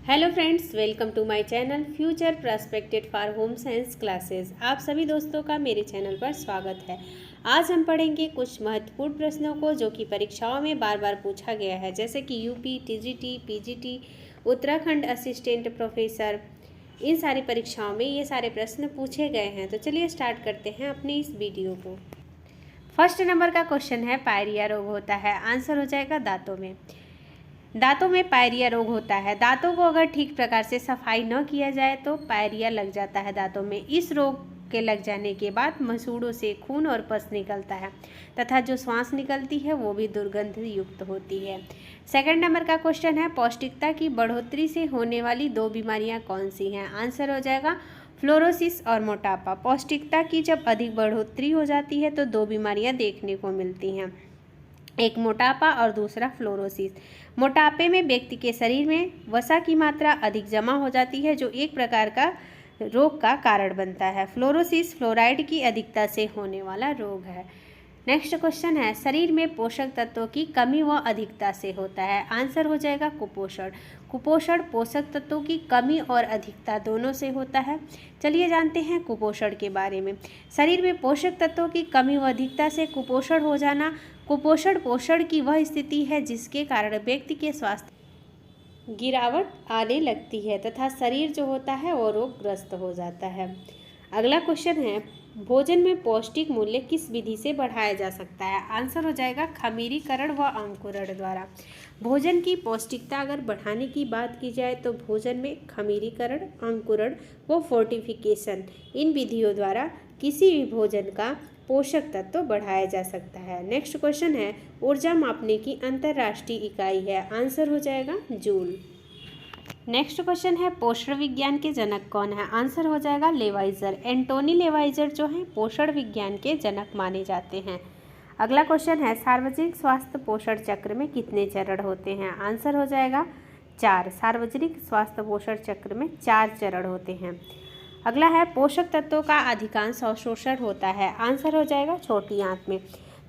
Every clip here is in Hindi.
Hello friends, welcome to my channel future prospected for home science classes. आप सभी दोस्तों का मेरे चैनल पर स्वागत है। आज हम पढ़ेंगे कुछ महत्वपूर्ण प्रश्नों को जो कि परीक्षाओं में बार बार पूछा गया है, जैसे कि UP, TGT, PGT, Uttarakhand assistant professor. इन सारी परीक्षाओं में ये सारे प्रश्न पूछे गए हैं। तो चलिए स्टार्ट करते हैं अपनी इस वीडियो को। फर्स्ट नंबर का क्वेश्चन है, पायरिया रोग होता है। आंसर हो जाएगा दांतों में। दांतों में पायरिया रोग होता है। दांतों को अगर ठीक प्रकार से सफाई न किया जाए तो पायरिया लग जाता है दांतों में। इस रोग के लग जाने के बाद मसूड़ों से खून और पस निकलता है तथा जो श्वास निकलती है वो भी दुर्गंध युक्त होती है। सेकंड नंबर का क्वेश्चन है, पौष्टिकता की बढ़ोतरी से होने वाली दो बीमारियां कौन सी हैं। आंसर हो जाएगा फ्लोरोसिस और मोटापा। पौष्टिकता की जब अधिक बढ़ोतरी हो जाती है तो दो बीमारियां देखने को मिलती हैं, एक मोटापा और दूसरा फ्लोरोसिस। मोटापे में व्यक्ति के शरीर में वसा की मात्रा अधिक जमा हो जाती है जो एक प्रकार का रोग का कारण बनता है। फ्लोरोसिस फ्लोराइड की अधिकता से होने वाला रोग है। नेक्स्ट क्वेश्चन है, शरीर में पोषक तत्वों की कमी व अधिकता से होता है। आंसर हो जाएगा कुपोषण। कुपोषण पोषक तत्वों की कमी और अधिकता दोनों से होता है। चलिए जानते हैं कुपोषण के बारे में। शरीर में पोषक तत्वों की कमी व अधिकता से कुपोषण हो जाना। कुपोषण पोषण की वह स्थिति है जिसके कारण व्यक्ति के स्वास्थ्य गिरावट आने लगती है तथा शरीर जो होता है वो रोगग्रस्त हो जाता है। अगला क्वेश्चन है, भोजन में पौष्टिक मूल्य किस विधि से बढ़ाया जा सकता है। आंसर हो जाएगा खमीरीकरण व अंकुरण द्वारा। भोजन की पौष्टिकता अगर बढ़ाने की बात की जाए तो भोजन में खमीरीकरण, अंकुरण व फोर्टिफिकेशन, इन विधियों द्वारा किसी भी भोजन का पोषक तत्व बढ़ाया जा सकता है। नेक्स्ट क्वेश्चन है, ऊर्जा मापने की अंतर्राष्ट्रीय इकाई है। आंसर हो जाएगा जूल। नेक्स्ट क्वेश्चन है, पोषण विज्ञान के जनक कौन है। आंसर हो जाएगा लेवाइजर। एंटोनी लेवाइजर जो है पोषण विज्ञान के जनक माने जाते हैं। अगला क्वेश्चन है, सार्वजनिक स्वास्थ्य पोषण चक्र में कितने चरण होते हैं। आंसर हो जाएगा 4। सार्वजनिक स्वास्थ्य पोषण चक्र में 4 चरण होते हैं। अगला है, पोषक तत्वों का अधिकांश अवशोषण होता है। आंसर हो जाएगा छोटी आंत में।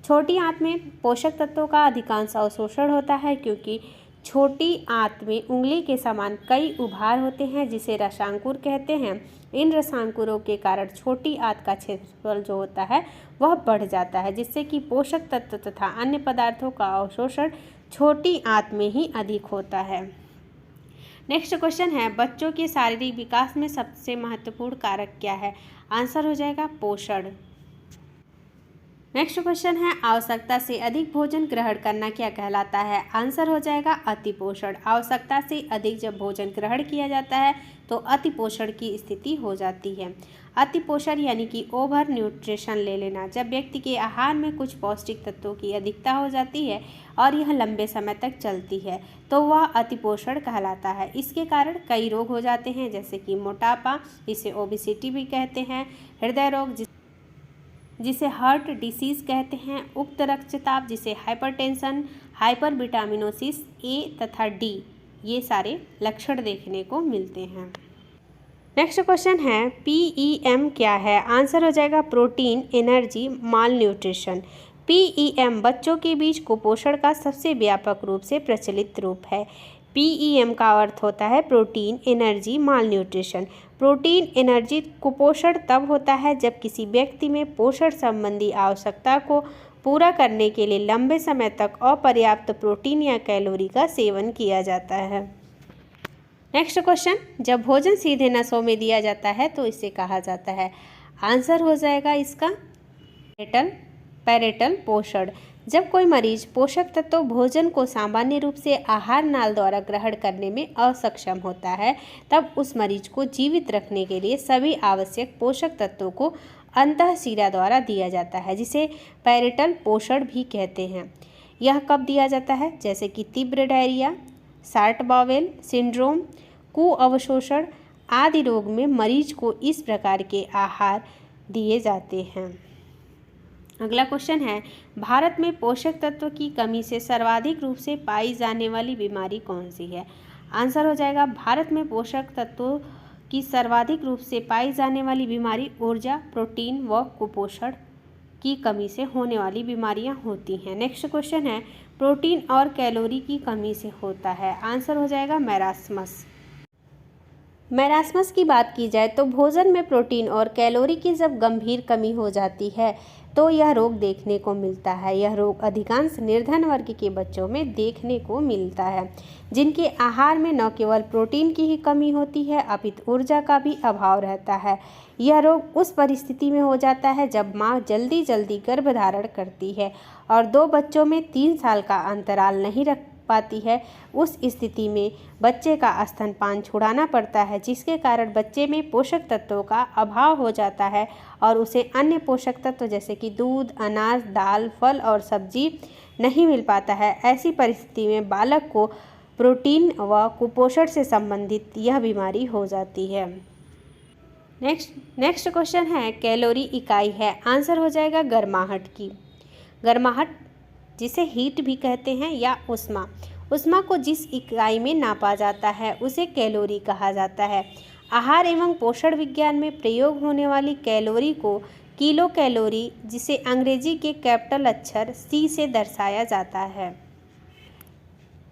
छोटी आंत में पोषक तत्वों का अधिकांश अवशोषण होता है क्योंकि छोटी आंत में उंगली के समान कई उभार होते हैं जिसे रसांकुर कहते हैं। इन रसांकुरों के कारण छोटी आंत का क्षेत्रफल जो होता है वह बढ़ जाता है जिससे कि पोषक तत्व तथा अन्य पदार्थों का अवशोषण छोटी आंत में ही अधिक होता है। नेक्स्ट क्वेश्चन है, बच्चों के शारीरिक विकास में सबसे महत्वपूर्ण कारक क्या है। आंसर हो जाएगा पोषण। नेक्स्ट क्वेश्चन है, आवश्यकता से अधिक भोजन ग्रहण करना क्या कहलाता है। आंसर हो जाएगा अतिपोषण। आवश्यकता से अधिक जब भोजन ग्रहण किया जाता है तो अतिपोषण की स्थिति हो जाती है। अतिपोषण यानी कि ओवर न्यूट्रिशन ले लेना। जब व्यक्ति के आहार में कुछ पौष्टिक तत्वों की अधिकता हो जाती है और यह लंबे समय तक चलती है तो वह अतिपोषण कहलाता है। इसके कारण कई रोग हो जाते हैं जैसे कि मोटापा, जिसे ओबेसिटी भी कहते हैं, हृदय रोग जिसे हार्ट डिसीज़ कहते हैं, उक्त रक्तचाप जिसे हाइपरटेंशन, हाइपर विटामिनोसिस ए तथा डी, ये सारे लक्षण देखने को मिलते हैं। नेक्स्ट क्वेश्चन है, पीईएम क्या है। आंसर हो जाएगा प्रोटीन एनर्जी माल न्यूट्रिशन। पीईएम बच्चों के बीच कुपोषण का सबसे व्यापक रूप से प्रचलित रूप है। पीईएम का अर्थ होता है प्रोटीन एनर्जी माल न्यूट्रिशन। प्रोटीन एनर्जी कुपोषण तब होता है जब किसी व्यक्ति में पोषण संबंधी आवश्यकता को पूरा करने के लिए लंबे समय तक अपर्याप्त प्रोटीन या कैलोरी का सेवन किया जाता है। नेक्स्ट क्वेश्चन, जब भोजन सीधे नसों में दिया जाता है तो इसे कहा जाता है। आंसर हो जाएगा इसका पैरेटल पोषण। जब कोई मरीज पोषक तत्व भोजन को सामान्य रूप से आहार नाल द्वारा ग्रहण करने में असक्षम होता है तब उस मरीज को जीवित रखने के लिए सभी आवश्यक पोषक तत्वों को अंतःशिरा द्वारा दिया जाता है जिसे पैरेटल पोषण भी कहते हैं। यह कब दिया जाता है, जैसे कि तीव्र डायरिया, शार्ट बावेल सिंड्रोम, कुअवशोषण आदि रोग में मरीज को इस प्रकार के आहार दिए जाते हैं। अगला क्वेश्चन है, भारत में पोषक तत्व की कमी से सर्वाधिक रूप से पाई जाने वाली बीमारी कौन सी है। आंसर हो जाएगा भारत में पोषक तत्वों की सर्वाधिक रूप से पाई जाने वाली बीमारी ऊर्जा, प्रोटीन व कुपोषण की कमी से होने वाली बीमारियां होती हैं। नेक्स्ट क्वेश्चन है, प्रोटीन और कैलोरी की कमी से होता है। आंसर हो जाएगा मैरास्मस। मैरास्मस की बात की जाए तो भोजन में प्रोटीन और कैलोरी की जब गंभीर कमी हो जाती है तो यह रोग देखने को मिलता है। यह रोग अधिकांश निर्धन वर्ग के बच्चों में देखने को मिलता है, जिनके आहार में न केवल प्रोटीन की ही कमी होती है अपितु ऊर्जा का भी अभाव रहता है। यह रोग उस परिस्थिति में हो जाता है जब माँ जल्दी जल्दी गर्भधारण करती है और 2 बच्चों में 3 साल का अंतराल नहीं रख पाती है। उस स्थिति में बच्चे का स्तनपान छुड़ाना पड़ता है, जिसके कारण बच्चे में पोषक तत्वों का अभाव हो जाता है और उसे अन्य पोषक तत्व जैसे कि दूध, अनाज, दाल, फल और सब्जी नहीं मिल पाता है। ऐसी परिस्थिति में बालक को प्रोटीन व कुपोषण से संबंधित यह बीमारी हो जाती है। नेक्स्ट क्वेश्चन है, कैलोरी इकाई है, आंसर हो जाएगा गर्माहट की। गर्माहट जिसे हीट भी कहते हैं या उष्मा को जिस इकाई में नापा जाता है उसे कैलोरी कहा जाता है। आहार एवं पोषण विज्ञान में प्रयोग होने वाली कैलोरी को किलो कैलोरी, जिसे अंग्रेजी के कैपिटल अक्षर C से दर्शाया जाता है।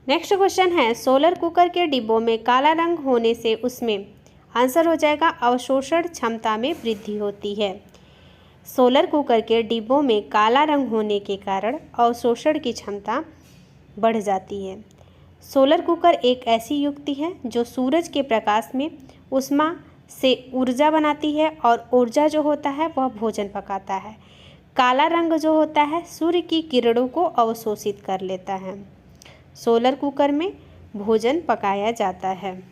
नेक्स्ट क्वेश्चन है, सोलर कुकर के डिब्बों में काला रंग होने से उसमें, आंसर हो जाएगा अवशोषण क्षमता में वृद्धि होती है। सोलर कुकर के डिब्बों में काला रंग होने के कारण अवशोषण की क्षमता बढ़ जाती है। सोलर कुकर एक ऐसी युक्ति है जो सूरज के प्रकाश में ऊष्मा से ऊर्जा बनाती है और ऊर्जा जो होता है वह भोजन पकाता है। काला रंग जो होता है सूर्य की किरणों को अवशोषित कर लेता है। सोलर कुकर में भोजन पकाया जाता है।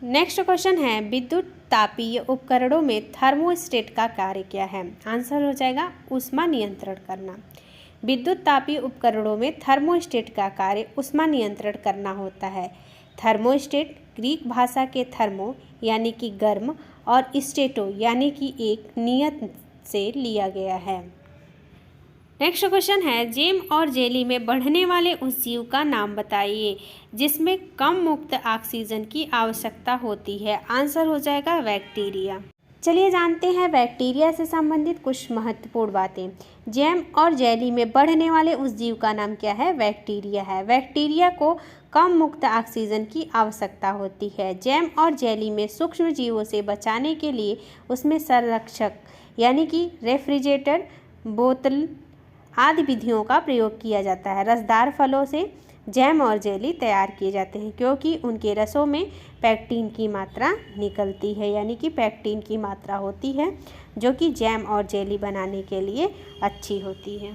नेक्स्ट क्वेश्चन है, विद्युत तापीय उपकरणों में थर्मोस्टेट का कार्य क्या है? आंसर हो जाएगा ऊष्मा नियंत्रण करना। विद्युत तापीय उपकरणों में थर्मोस्टेट का कार्य ऊष्मा नियंत्रण करना होता है। थर्मोस्टेट ग्रीक भाषा के थर्मो यानी कि गर्म और स्टेटो यानी कि एक नियत से लिया गया है। नेक्स्ट क्वेश्चन है, जेम और जेली में बढ़ने वाले उस जीव का नाम बताइए जिसमें कम मुक्त ऑक्सीजन की आवश्यकता होती है। आंसर हो जाएगा बैक्टीरिया। चलिए जानते हैं बैक्टीरिया से संबंधित कुछ महत्वपूर्ण बातें। जैम और जेली में बढ़ने वाले उस जीव का नाम क्या है? बैक्टीरिया है। बैक्टीरिया को कम मुक्त ऑक्सीजन की आवश्यकता होती है। जैम और जेली में सूक्ष्म जीवों से बचाने के लिए उसमें संरक्षक यानी कि रेफ्रिजरेटर, बोतल आदि विधियों का प्रयोग किया जाता है। रसदार फलों से जैम और जेली तैयार किए जाते हैं क्योंकि उनके रसों में पैक्टिन की मात्रा निकलती है, यानी कि पैक्टिन की मात्रा होती है जो कि जैम और जेली बनाने के लिए अच्छी होती है।